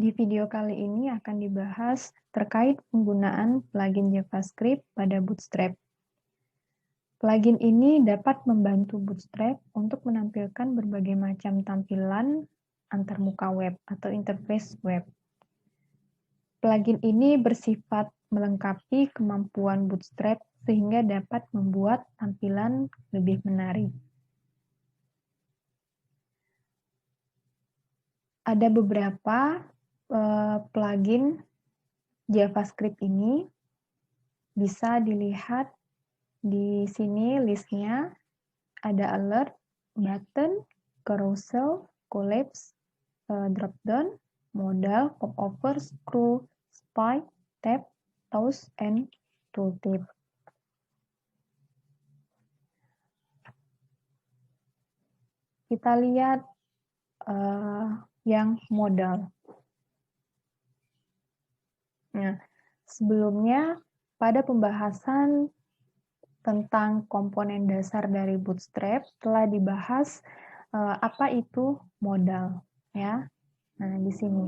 Di video kali ini akan dibahas terkait penggunaan plugin JavaScript pada Bootstrap. Plugin ini dapat membantu Bootstrap untuk menampilkan berbagai macam tampilan antarmuka web atau interface web. Plugin ini bersifat melengkapi kemampuan Bootstrap sehingga dapat membuat tampilan lebih menarik. Ada beberapa plugin JavaScript ini, bisa dilihat di sini listnya, ada alert, button, carousel, collapse, dropdown, modal, popover, screw, spike, tab, toast, and tooltip. Kita lihat yang modal. Nah, sebelumnya pada pembahasan tentang komponen dasar dari Bootstrap telah dibahas apa itu modal, ya. Nah, di sini.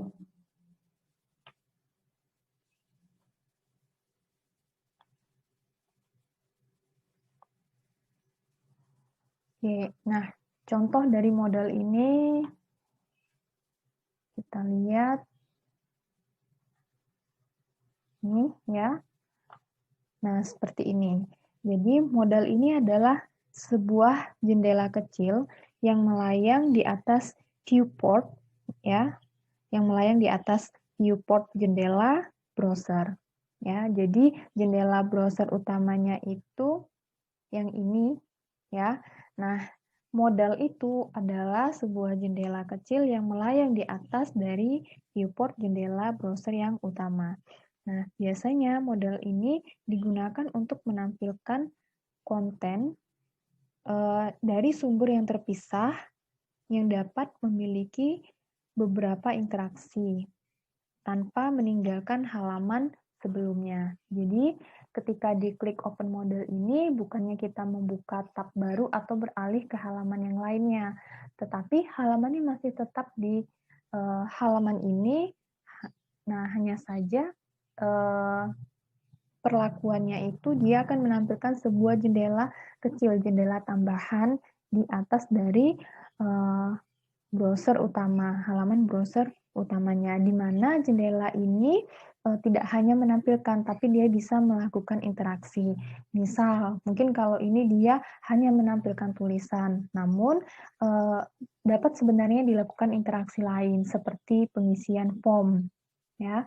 Oke, nah contoh dari modal ini kita lihat ini ya. Nah, seperti ini. Jadi modal ini adalah sebuah jendela kecil yang melayang di atas viewport ya, yang melayang di atas viewport jendela browser ya. Jadi jendela browser utamanya itu yang ini ya. Nah, modal itu adalah sebuah jendela kecil yang melayang di atas dari viewport jendela browser yang utama. Nah, biasanya modal ini digunakan untuk menampilkan konten dari sumber yang terpisah yang dapat memiliki beberapa interaksi tanpa meninggalkan halaman sebelumnya. Jadi, ketika diklik open model ini, bukannya kita membuka tab baru atau beralih ke halaman yang lainnya, tetapi halamannya masih tetap di halaman ini. Nah, hanya saja perlakuannya itu dia akan menampilkan sebuah jendela kecil, jendela tambahan di atas dari browser utama, halaman browser utamanya, di mana jendela ini tidak hanya menampilkan, tapi dia bisa melakukan interaksi. Misal, mungkin kalau ini dia hanya menampilkan tulisan, namun dapat sebenarnya dilakukan interaksi lain, seperti pengisian form, ya.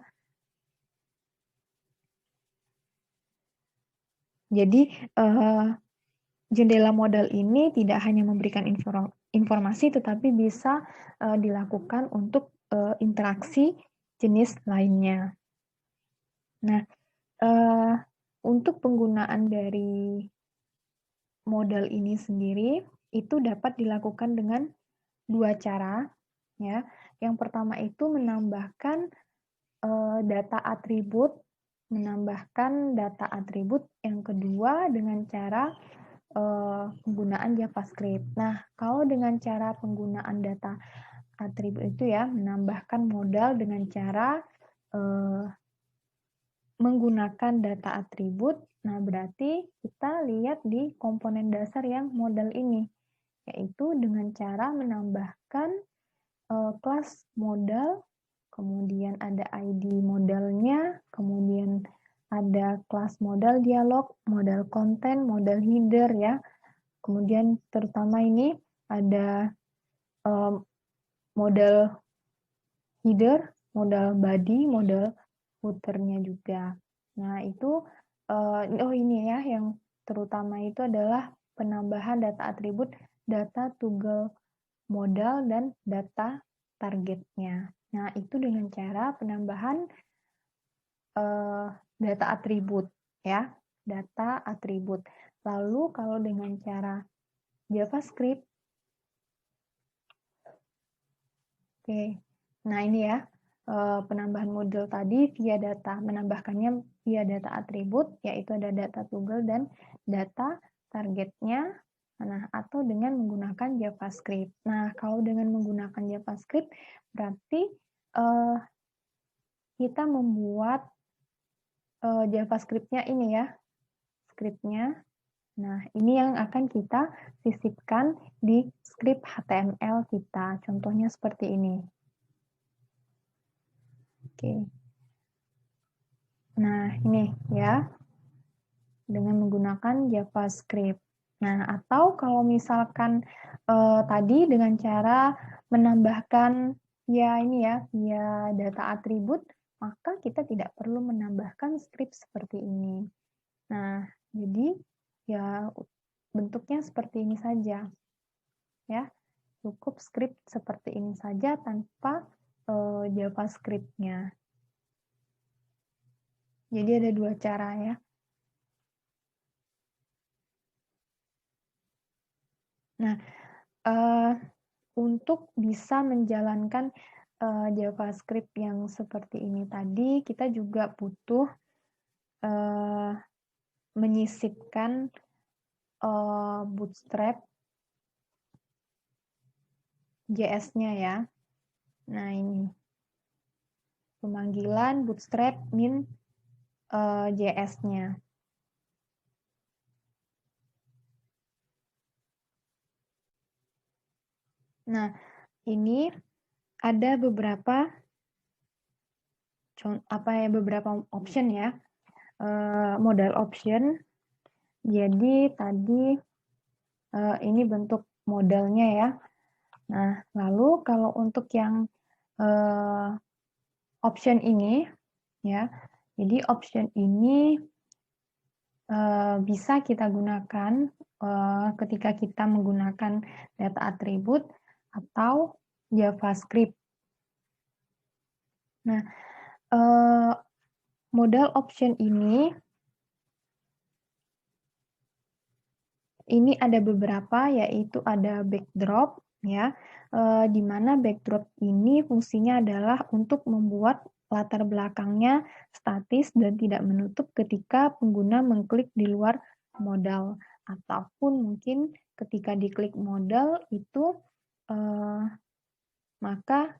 Jadi, jendela modal ini tidak hanya memberikan informasi, tetapi bisa dilakukan untuk interaksi jenis lainnya. Nah, untuk penggunaan dari modal ini sendiri, itu dapat dilakukan dengan dua cara. Ya. Yang pertama itu menambahkan data atribut, yang kedua dengan cara penggunaan JavaScript. Nah, kalau dengan cara penggunaan data atribut itu ya, menambahkan modal dengan cara menggunakan data atribut, nah berarti kita lihat di komponen dasar yang modal ini, yaitu dengan cara menambahkan kelas modal, kemudian ada ID modalnya, kemudian ada kelas modal dialog, modal konten, modal header ya. Kemudian terutama ini ada modal header, modal body, modal footer-nya juga. Nah, itu ini ya yang terutama itu adalah penambahan data atribut, data toggle modal dan data targetnya. Nah, itu dengan cara penambahan data atribut ya, data atribut. Lalu kalau dengan cara JavaScript, oke. Nah, ini ya penambahan model tadi via data, menambahkannya via data atribut, yaitu ada data toggle dan data targetnya. Nah, atau dengan menggunakan JavaScript. Nah, kalau dengan menggunakan JavaScript, berarti kita membuat JavaScript-nya ini ya, script-nya. Nah, ini yang akan kita sisipkan di script HTML kita. Contohnya seperti ini. Oke. Nah, ini ya, dengan menggunakan JavaScript. Nah, atau kalau misalkan tadi dengan cara menambahkan ya ini ya data atribut, maka kita tidak perlu menambahkan script seperti ini. Nah, jadi ya bentuknya seperti ini saja. Ya, cukup script seperti ini saja tanpa JavaScript-nya. Jadi ada dua cara ya. Nah, untuk bisa menjalankan JavaScript yang seperti ini tadi, kita juga butuh menyisipkan Bootstrap JS-nya ya. Nah, ini pemanggilan Bootstrap min JS-nya. Nah, ini ada beberapa option ya. Modal option. Jadi tadi ini bentuk modalnya ya. Nah, lalu kalau untuk yang option ini ya. Jadi option ini bisa kita gunakan ketika kita menggunakan data atribut atau JavaScript. Nah, modal option ini ada beberapa, yaitu ada backdrop ya, di mana backdrop ini fungsinya adalah untuk membuat latar belakangnya statis dan tidak menutup ketika pengguna mengklik di luar modal, ataupun mungkin ketika diklik modal itu maka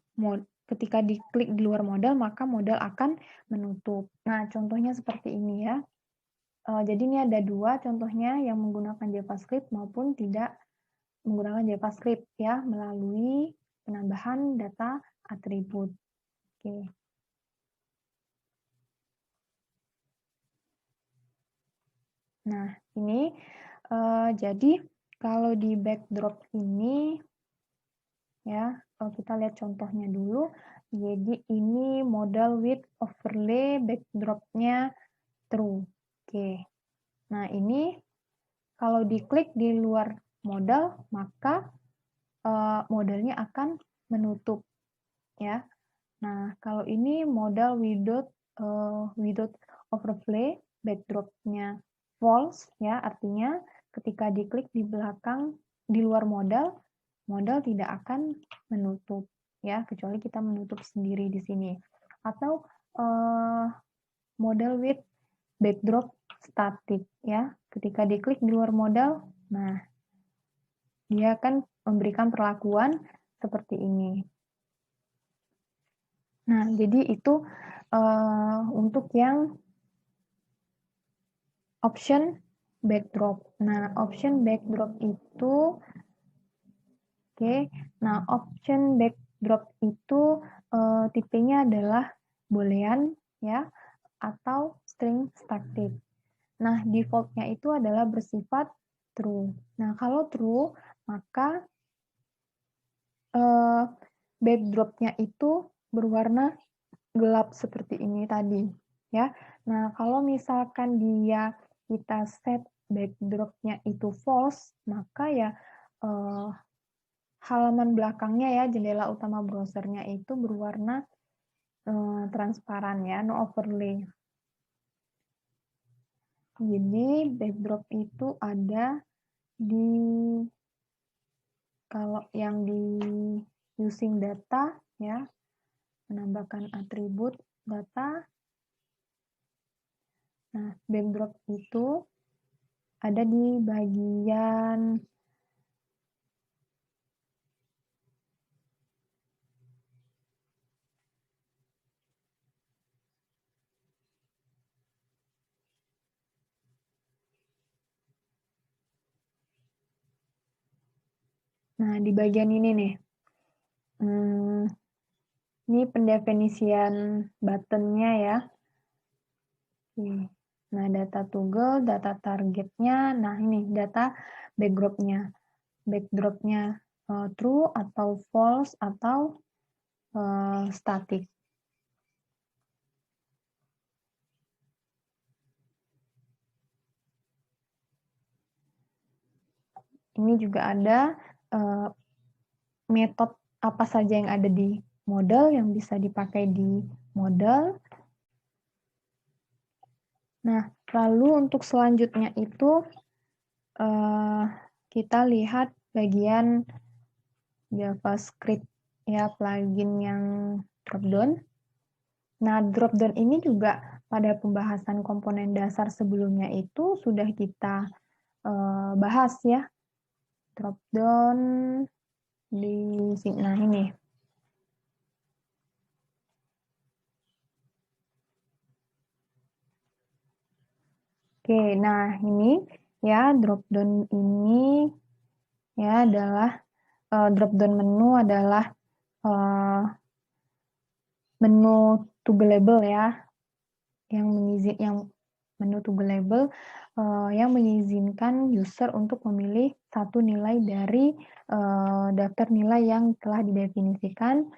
ketika diklik di luar modal maka modal akan menutup. Nah, contohnya seperti ini ya. Jadi ini ada dua contohnya, yang menggunakan JavaScript maupun tidak menggunakan JavaScript ya, melalui penambahan data atribut. Oke. Nah, ini jadi kalau di backdrop ini ya, kalau kita lihat contohnya dulu. Jadi ini modal with overlay backdrop-nya true. Oke. Nah, ini kalau diklik di luar modal, maka modalnya akan menutup ya. Nah, kalau ini modal without overlay, backdrop-nya false ya, artinya ketika diklik di belakang di luar modal, modal tidak akan menutup ya, kecuali kita menutup sendiri di sini. Atau modal with backdrop static ya, ketika diklik di luar modal, nah dia akan memberikan perlakuan seperti ini. Nah, jadi itu untuk yang option backdrop. Nah, option backdrop itu Nah, option backdrop itu tipenya adalah boolean ya, atau string static. Nah, default-nya itu adalah bersifat true. Nah, kalau true, maka backdrop-nya itu berwarna gelap seperti ini tadi ya. Nah, kalau misalkan kita set backdrop-nya itu false, maka ya halaman belakangnya ya, jendela utama browsernya itu berwarna transparan ya, no overlay. Jadi backdrop itu ada di kalau yang di using data ya, menambahkan atribut data. Nah, backdrop itu ada di bagian Nah, di bagian ini nih, ini pendefinisian buttonnya ya. Oke. Nah, data toggle, data targetnya, nah ini data backdropnya. Backdropnya true atau false atau static. Ini juga ada metode apa saja yang ada di model yang bisa dipakai di model. Nah, lalu untuk selanjutnya itu kita lihat bagian JavaScript ya, plugin yang dropdown. Nah, dropdown ini juga pada pembahasan komponen dasar sebelumnya itu sudah kita bahas ya. Dropdown di sini. Nah, ini. Oke, nah ini ya dropdown ini ya adalah dropdown menu adalah menu toggleable ya, yang menu toggleable yang mengizinkan user untuk memilih satu nilai dari daftar nilai yang telah didefinisikan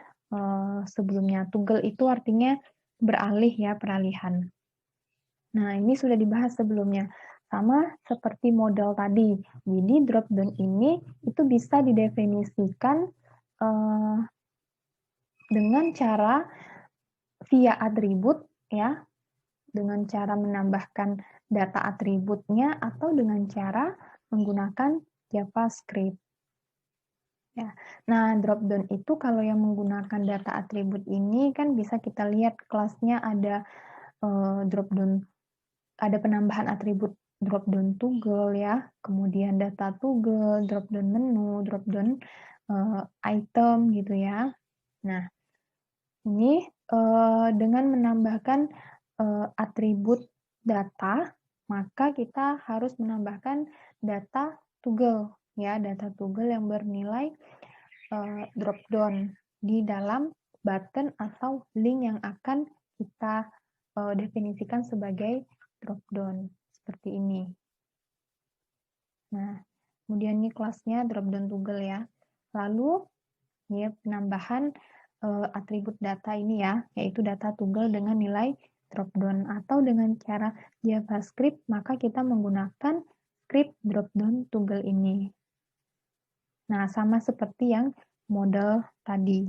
sebelumnya. Toggle itu artinya beralih ya, peralihan. Nah, ini sudah dibahas sebelumnya. Sama seperti model tadi. Jadi drop-down ini itu bisa didefinisikan dengan cara via atribut ya, dengan cara menambahkan data atributnya atau dengan cara menggunakan JavaScript. Ya. Nah, drop-down itu kalau yang menggunakan data atribut ini kan bisa kita lihat kelasnya ada drop-down, ada penambahan atribut drop-down toggle ya, kemudian data toggle, drop-down menu, drop-down item gitu ya. Nah, ini dengan menambahkan atribut data, maka kita harus menambahkan data toggle ya, data toggle yang bernilai drop-down di dalam button atau link yang akan kita definisikan sebagai drop-down seperti ini. Nah, kemudian ini kelasnya drop-down toggle ya. Lalu ya penambahan atribut data ini ya, yaitu data toggle dengan nilai drop-down atau dengan cara JavaScript, maka kita menggunakan script drop-down toggle ini. Nah, sama seperti yang model tadi.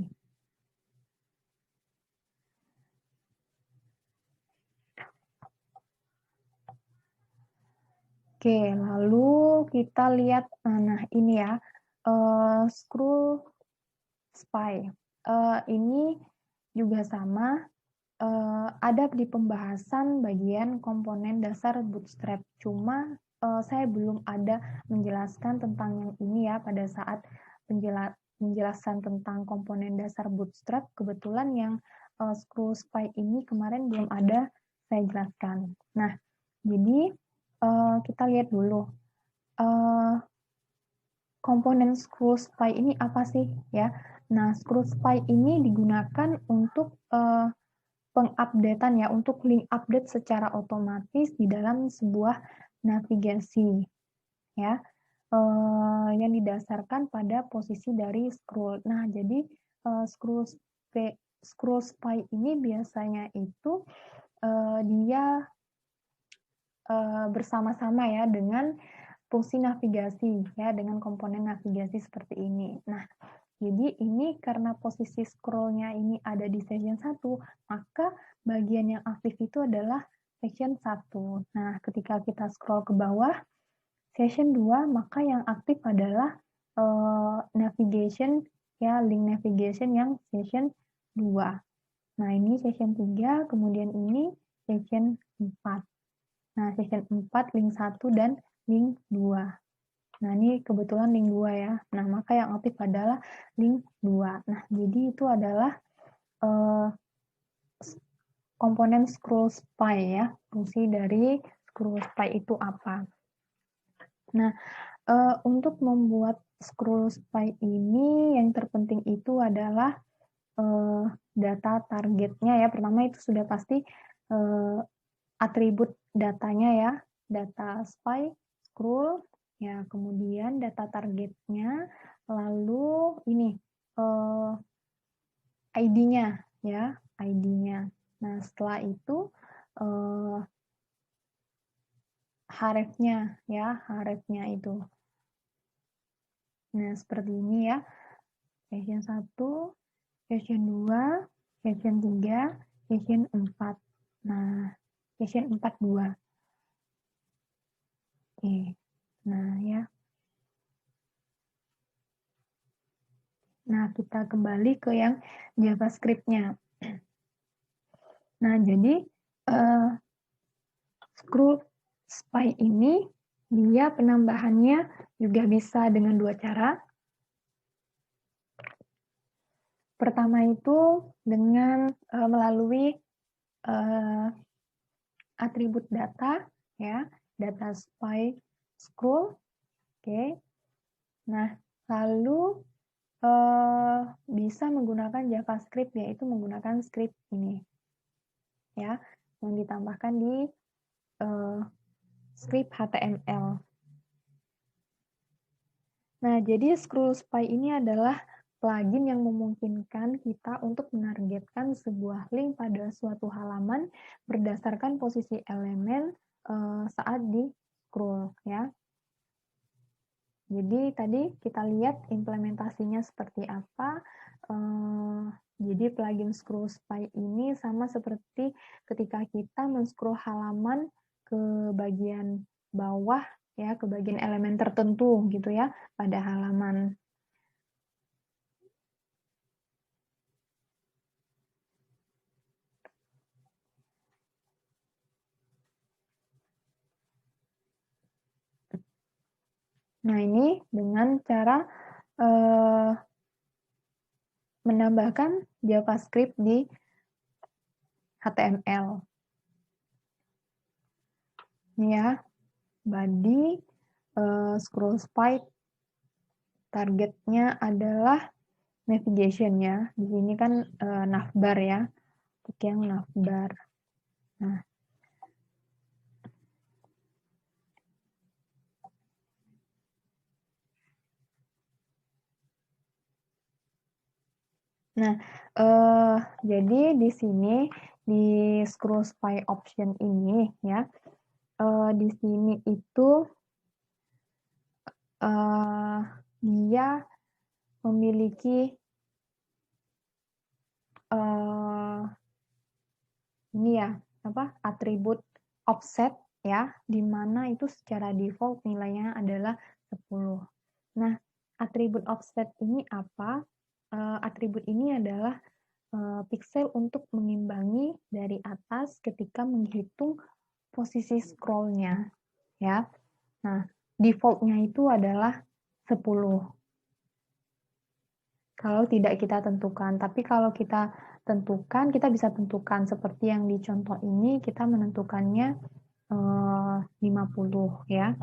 Oke, lalu kita lihat, nah ini ya, scroll spy. Ini juga sama, ada di pembahasan bagian komponen dasar Bootstrap. Cuma saya belum ada menjelaskan tentang yang ini ya pada saat penjelasan tentang komponen dasar Bootstrap. Kebetulan yang scroll spy ini kemarin belum ada saya jelaskan. Nah, jadi kita lihat dulu komponen scroll spy ini apa sih ya. Nah, scroll spy ini digunakan untuk pengupdatean ya, untuk link update secara otomatis di dalam sebuah navigasi ya, yang didasarkan pada posisi dari scroll. Nah, jadi scroll spy ini biasanya itu dia bersama-sama ya dengan fungsi navigasi ya, dengan komponen navigasi seperti ini. Nah, jadi ini karena posisi scroll-nya ini ada di section 1, maka bagian yang aktif itu adalah section 1. Nah, ketika kita scroll ke bawah, section 2, maka yang aktif adalah navigation, ya, link navigation yang section 2. Nah, ini section 3, kemudian ini section 4. Nah, section 4, link 1, dan link 2. Nah, ini kebetulan link 2 ya. Nah, maka yang aktif adalah link 2. Nah, jadi itu adalah komponen scroll spy ya. Fungsi dari scroll spy itu apa? Nah, Untuk membuat scroll spy ini yang terpenting itu adalah data targetnya ya. Pertama itu sudah pasti atribut datanya ya, data spy, scroll, ya kemudian data targetnya, lalu ini ID-nya ya, ID-nya. Nah setelah itu href-nya ya, href-nya itu. Nah seperti ini ya, session 1, session 2, session 3, session 4. Nah, session 4 2. Oke. Nah, ya. Nah, kita kembali ke yang JavaScript-nya. Nah, jadi scroll spy ini dia penambahannya juga bisa dengan dua cara. Pertama itu dengan melalui atribut data ya, data spy scroll. Oke. Nah, lalu bisa menggunakan JavaScript, yaitu menggunakan script ini ya, yang ditambahkan di script HTML. Nah, jadi Scroll Spy ini adalah plugin yang memungkinkan kita untuk menargetkan sebuah link pada suatu halaman berdasarkan posisi elemen saat di scroll ya. Jadi tadi kita lihat implementasinya seperti apa. Jadi plugin Scroll Spy ini sama seperti ketika kita men-scroll halaman ke bagian bawah ya, ke bagian elemen tertentu gitu ya pada halaman. Nah, ini dengan cara menambahkan JavaScript di HTML. Ini ya, body, scroll spy, targetnya adalah navigation ya. Di sini kan navbar ya, untuk yang navbar. Nah, jadi di sini di scroll spy option ini ya, di sini itu dia memiliki ini ya, apa atribut offset ya, di mana itu secara default nilainya adalah 10. Nah, atribut offset ini apa? Atribut ini adalah pixel untuk mengimbangi dari atas ketika menghitung posisi scrollnya ya. Nah, defaultnya itu adalah 10. Kalau tidak kita tentukan, tapi kalau kita tentukan, kita bisa tentukan seperti yang di contoh ini, kita menentukannya 50 ya.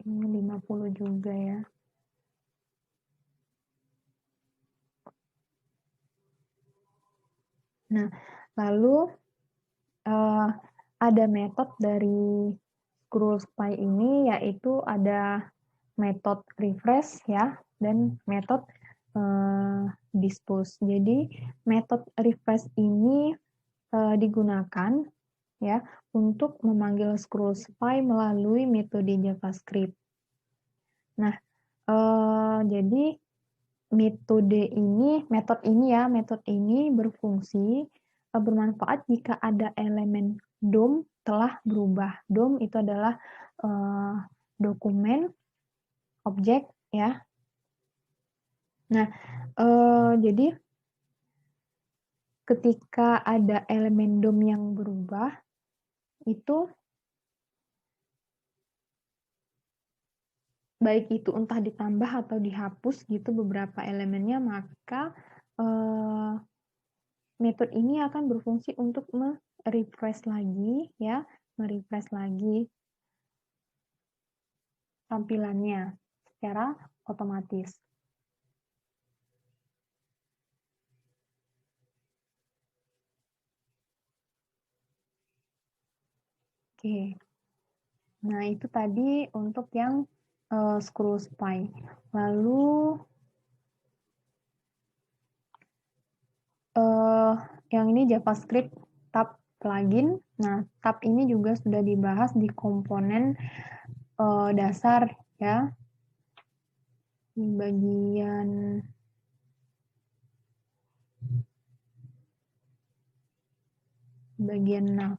Ini 50 juga ya. Nah, lalu ada metode dari scroll spy ini, yaitu ada metode refresh ya, dan metode dispose. Jadi metode refresh ini digunakan ya untuk memanggil scroll spy melalui metode JavaScript. Nah, jadi metode ini berfungsi bermanfaat jika ada elemen DOM telah berubah. DOM itu adalah dokumen objek ya. Nah, jadi ketika ada elemen DOM yang berubah itu baik itu entah ditambah atau dihapus gitu beberapa elemennya, maka metode ini akan berfungsi untuk refresh lagi ya, refresh lagi tampilannya secara otomatis. Oke. Nah, itu tadi untuk yang screw spy. Lalu yang ini JavaScript tab plugin. Nah, tab ini juga sudah dibahas di komponen dasar ya. Di bagian nav.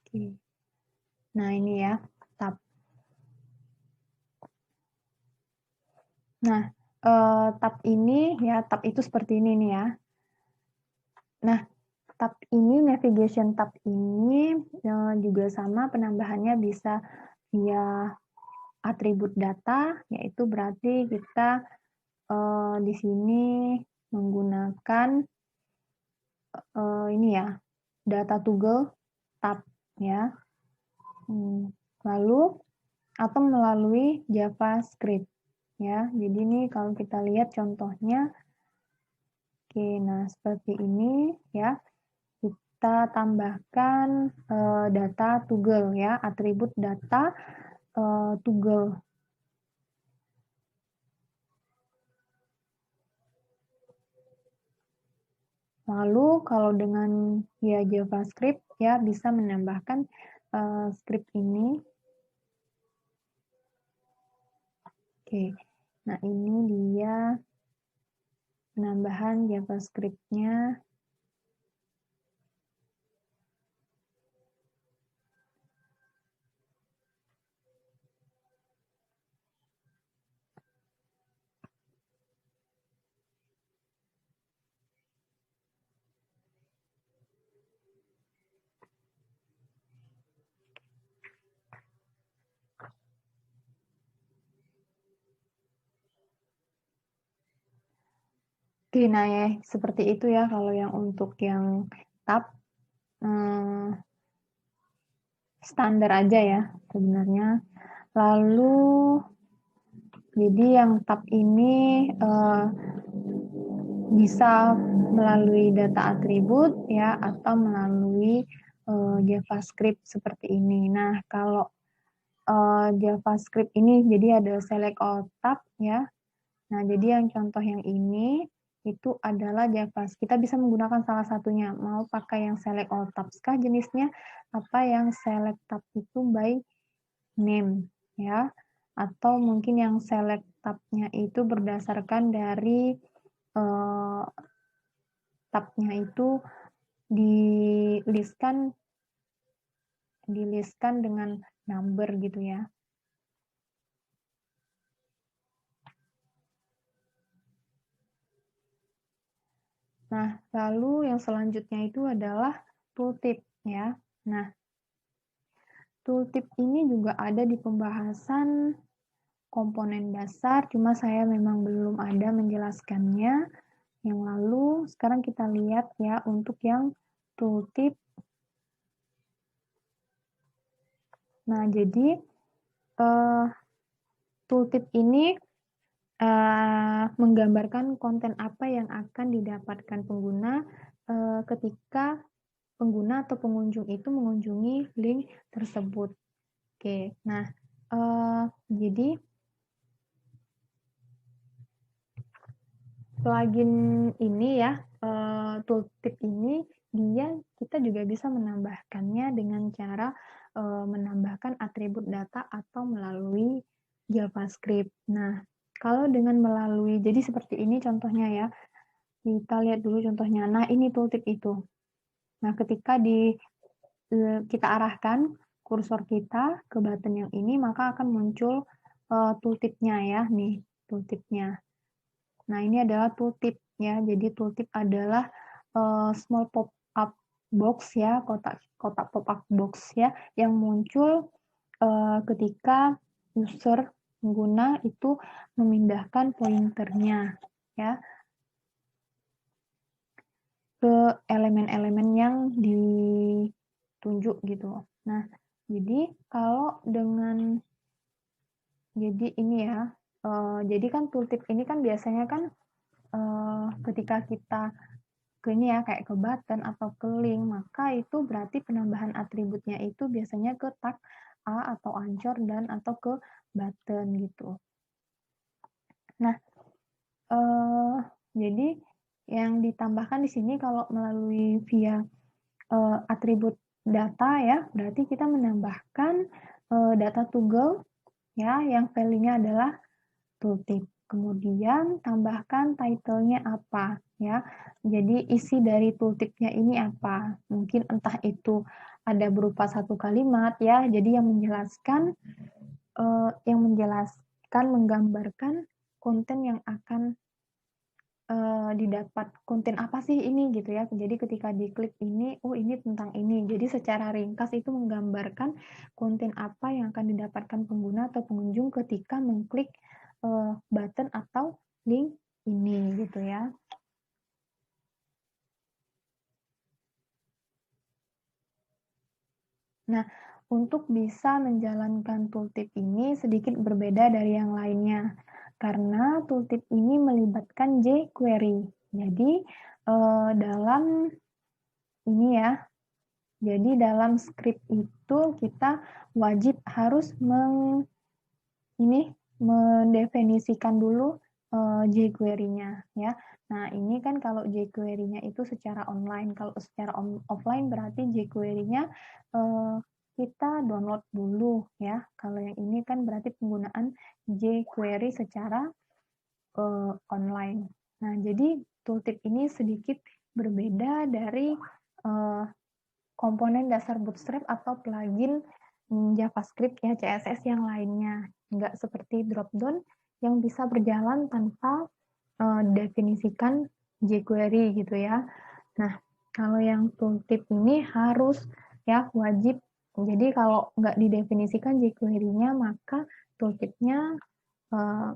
Oke. Nah, ini ya, tab. Nah, tab ini ya, tab itu seperti ini nih ya. Nah, tab ini, navigation tab ini juga sama, penambahannya bisa via atribut data, yaitu berarti kita di sini menggunakan ini ya, data toggle tab ya. Lalu atau melalui JavaScript ya. Jadi ini kalau kita lihat contohnya, oke, nah seperti ini ya. Kita tambahkan data toggle ya, atribut data toggle. Lalu kalau dengan ya JavaScript ya bisa menambahkan script ini. Oke, nah ini dia penambahan JavaScript-nya. Oke, nah ya seperti itu ya kalau yang untuk yang tab standar aja ya sebenarnya. Lalu jadi yang tab ini bisa melalui data atribut ya atau melalui JavaScript seperti ini. Nah, kalau JavaScript ini jadi ada select all tab ya. Nah, jadi yang contoh yang ini itu adalah JavaScript. Kita bisa menggunakan salah satunya. Mau pakai yang select all tabs kah jenisnya? Apa yang select tab itu by name ya? Atau mungkin yang select tab-nya itu berdasarkan dari tab-nya itu di-listkan dengan number gitu ya. Nah, lalu yang selanjutnya itu adalah tooltip ya. Nah, tooltip ini juga ada di pembahasan komponen dasar, cuma saya memang belum ada menjelaskannya. Yang lalu, sekarang kita lihat ya untuk yang tooltip. Nah, jadi tooltip ini menggambarkan konten apa yang akan didapatkan pengguna ketika pengguna atau pengunjung itu mengunjungi link tersebut. Oke, nah jadi plugin ini ya, tooltip ini kita juga bisa menambahkannya dengan cara menambahkan atribut data atau melalui JavaScript. Nah, kalau dengan melalui, jadi seperti ini contohnya ya, kita lihat dulu contohnya. Nah, ini tooltip itu. Nah, ketika kita arahkan kursor kita ke button yang ini, maka akan muncul tooltip-nya ya, nih tooltip-nya. Nah, ini adalah tooltip ya. Jadi tooltip adalah small pop-up box ya, kotak pop-up box ya, yang muncul ketika user pengguna itu memindahkan pointernya ya ke elemen-elemen yang ditunjuk gitu. Nah, jadi kalau dengan jadi ini ya, jadi kan tooltip ini kan biasanya kan ketika kita ke ini ya kayak ke button atau ke link, maka itu berarti penambahan atributnya itu biasanya ke tag A atau anchor dan atau ke button gitu. Nah, jadi yang ditambahkan di sini kalau melalui via atribut data ya, berarti kita menambahkan data toggle ya yang value-nya adalah tooltip. Kemudian tambahkan title-nya apa ya. Jadi isi dari tooltip-nya ini apa? Mungkin entah itu ada berupa satu kalimat ya. Jadi yang menjelaskan menggambarkan konten yang akan didapat konten apa sih ini gitu ya. Jadi ketika diklik ini, oh ini tentang ini. Jadi secara ringkas itu menggambarkan konten apa yang akan didapatkan pengguna atau pengunjung ketika mengklik button atau link ini gitu ya. Nah, untuk bisa menjalankan tooltip ini sedikit berbeda dari yang lainnya. Karena tooltip ini melibatkan jQuery. Jadi dalam ini ya, jadi dalam script itu kita wajib harus mendefinisikan dulu jQuery-nya ya. Nah, ini kan kalau jQuery-nya itu secara online, kalau secara offline berarti jQuery-nya kita download dulu ya. Kalau yang ini kan berarti penggunaan jQuery secara online. Nah, jadi tooltip ini sedikit berbeda dari komponen dasar Bootstrap atau plugin JavaScript ya, CSS yang lainnya. Nggak seperti Dropdown yang bisa berjalan tanpa definisikan jQuery gitu ya. Nah, kalau yang tooltip ini harus ya wajib. Jadi kalau nggak didefinisikan jQuery-nya, maka tooltip-nya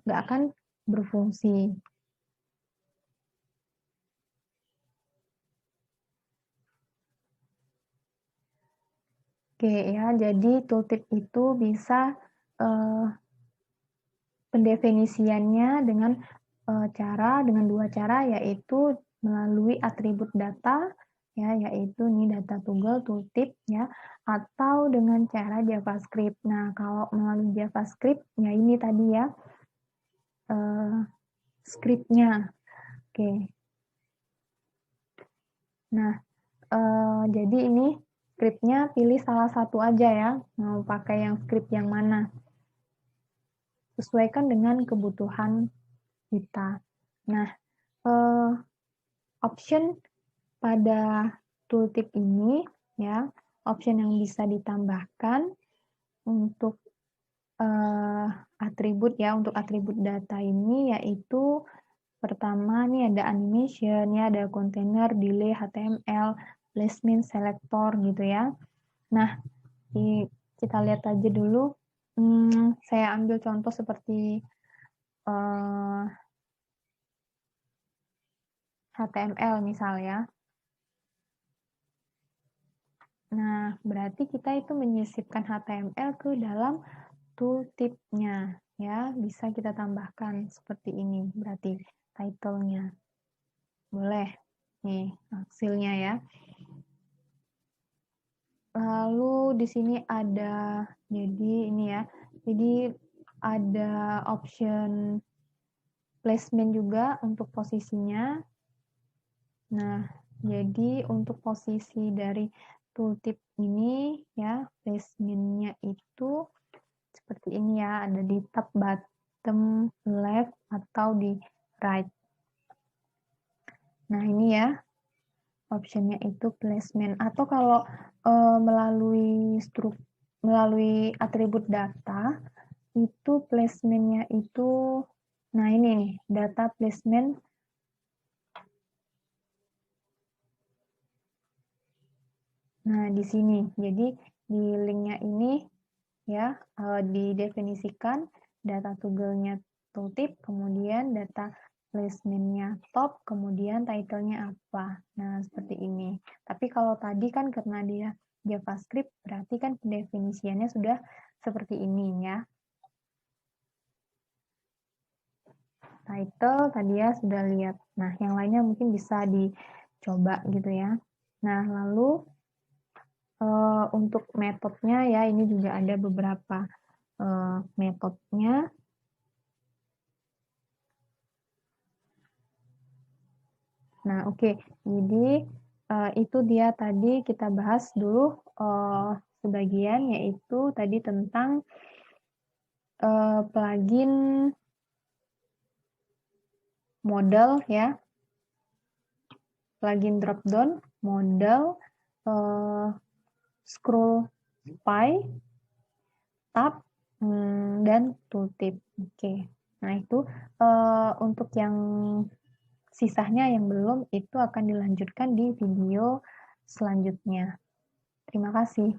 nggak akan berfungsi. Oke ya, jadi tooltip itu bisa pendefinisiannya dengan dengan dua cara, yaitu melalui atribut data ya, yaitu ini data toggle tooltip ya, atau dengan cara JavaScript. Nah, kalau melalui JavaScript ya ini tadi ya script-nya. Oke. Nah, jadi ini script-nya pilih salah satu aja ya, mau pakai yang script yang mana. Sesuaikan dengan kebutuhan kita. Nah, option pada tooltip ini ya, option yang bisa ditambahkan untuk atribut ya, untuk atribut data ini yaitu pertama nih ada animation ya, ada container, delay, HTML, placement, selector gitu ya. Nah, kita lihat aja dulu. Saya ambil contoh seperti HTML misalnya. Nah, berarti kita itu menyisipkan HTML ke dalam tooltip-nya ya. Bisa kita tambahkan seperti ini, berarti title-nya. Boleh. Nih, hasilnya ya. Lalu di sini ada jadi ini ya. Jadi ada option placement juga untuk posisinya. Nah, jadi untuk posisi dari tooltip ini ya, placement-nya itu seperti ini ya, ada di tab bottom left atau di right. Nah, ini ya, optionnya itu placement. Atau kalau melalui atribut data, itu placementnya itu, nah ini nih, data placement. Nah, di sini. Jadi di linknya ini ya didefinisikan data toggle-nya tooltip, kemudian data placement-nya top, kemudian title-nya apa. Nah, seperti ini. Tapi kalau tadi kan karena dia JavaScript, berarti kan pendefinisiannya sudah seperti ini ya. Title tadi ya sudah lihat. Nah, yang lainnya mungkin bisa dicoba gitu ya. Nah, lalu untuk metodenya ya, ini juga ada beberapa metodenya. Nah, oke. Jadi itu dia tadi kita bahas dulu sebagian, yaitu tadi tentang plugin modal ya, plugin dropdown, modal, scroll pie, tab, dan tooltip. Oke. Nah, itu untuk yang sisanya yang belum itu akan dilanjutkan di video selanjutnya. Terima kasih.